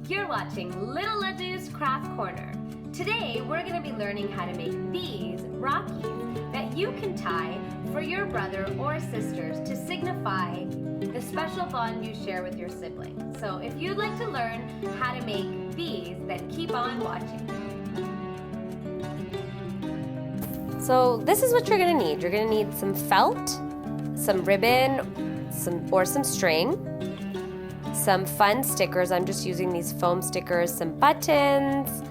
You're watching Little Ladoo's Craft Corner. Today we're going to be learning how to make these Rakis that you can tie for your brother or sisters to signify the special bond you share with your siblings. So if you'd like to learn how to make these, then keep on watching. So this is what you're going to need. You're going to need some felt, some ribbon, some string, some fun stickers. I'm just using these foam stickers, some buttons,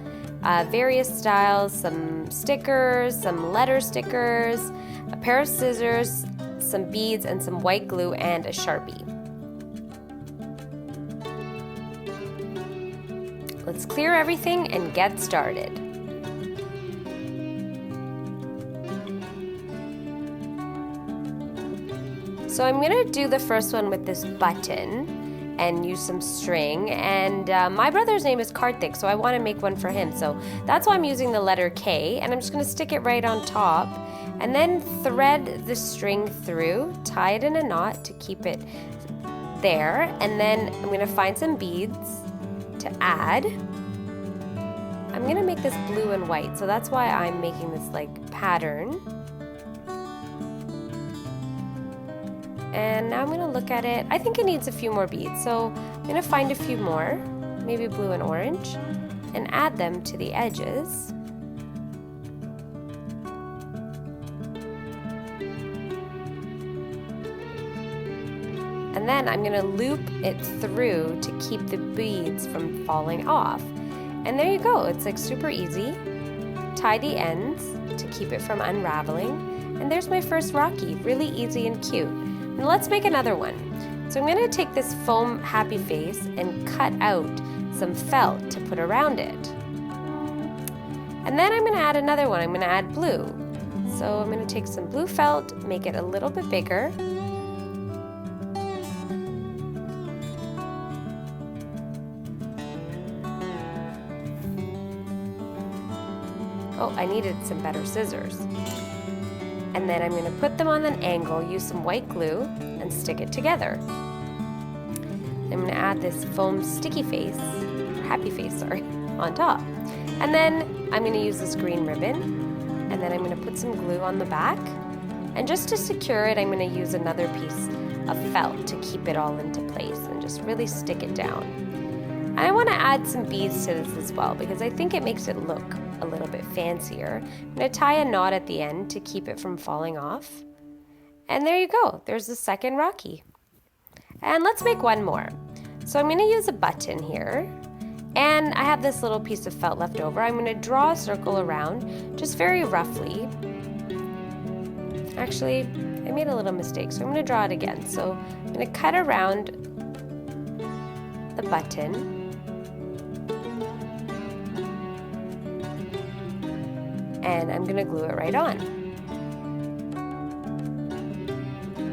various styles, some stickers, some letter stickers, a pair of scissors, some beads, and some white glue and a Sharpie. Let's clear everything and get started. So I'm going to do the first one with this button and use some string, and my brother's name is Karthik, so I want to make one for him, so that's why I'm using the letter K, and I'm just going to stick it right on top and then thread the string through, tie it in a knot to keep it there, and then I'm going to find some beads to add. I'm going to make this blue and white, so that's why I'm making this like pattern. And now I'm going to look at it. I think it needs a few more beads, so I'm going to find a few more, maybe blue and orange, and add them to the edges. And then I'm going to loop it through to keep the beads from falling off. And there you go. It's like super easy. Tie the ends to keep it from unraveling. And there's my first Rakhi. Really easy and cute. And let's make another one. So I'm going to take this foam happy face and cut out some felt to put around it. And then I'm going to add another one. I'm going to add blue. So I'm going to take some blue felt, make it a little bit bigger. Oh, I needed some better scissors. And then I'm going to put them on an angle, use some white glue, and stick it together. I'm going to add this foam sticky face, happy face, sorry, on top. And then I'm going to use this green ribbon, and then I'm going to put some glue on the back. And just to secure it, I'm going to use another piece of felt to keep it all into place and just really stick it down. And I want to add some beads to this as well because I think it makes it look a little bit fancier. I'm going to tie a knot at the end to keep it from falling off. And there you go. There's the second Rakhi. And let's make one more. So I'm going to use a button here. And I have this little piece of felt left over. I'm going to draw a circle around just very roughly. Actually, I made a little mistake, so I'm going to draw it again. So I'm going to cut around the button. And I'm going to glue it right on.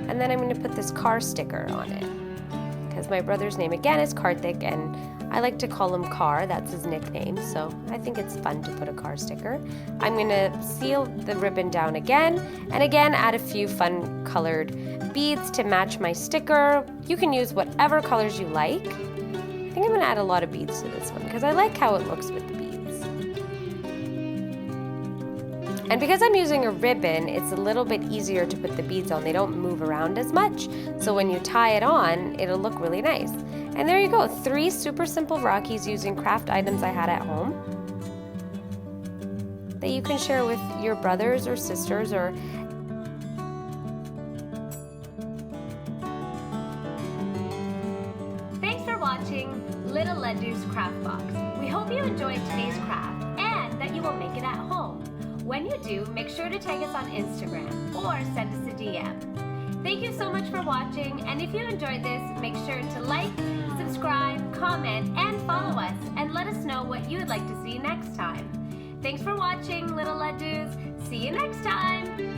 And then I'm going to put this car sticker on it because my brother's name again is Karthik and I like to call him Car, that's his nickname, so I think it's fun to put a car sticker. I'm going to seal the ribbon down again and again add a few fun colored beads to match my sticker. You can use whatever colors you like. I think I'm going to add a lot of beads to this one because I like how it looks with the beads. And because I'm using a ribbon, it's a little bit easier to put the beads on. They don't move around as much. So when you tie it on, it'll look really nice. And there you go, 3 super simple Rakhis using craft items I had at home that you can share with your brothers or sisters or Thanks for watching Little Ladoo's Craft Box. We hope you enjoyed today's craft and that you will make it at home. When you do, make sure to tag us on Instagram or send us a DM. Thank you so much for watching, and if you enjoyed this, make sure to like, subscribe, comment, and follow us, and let us know what you would like to see next time. Thanks for watching, Little Ladoos. See you next time!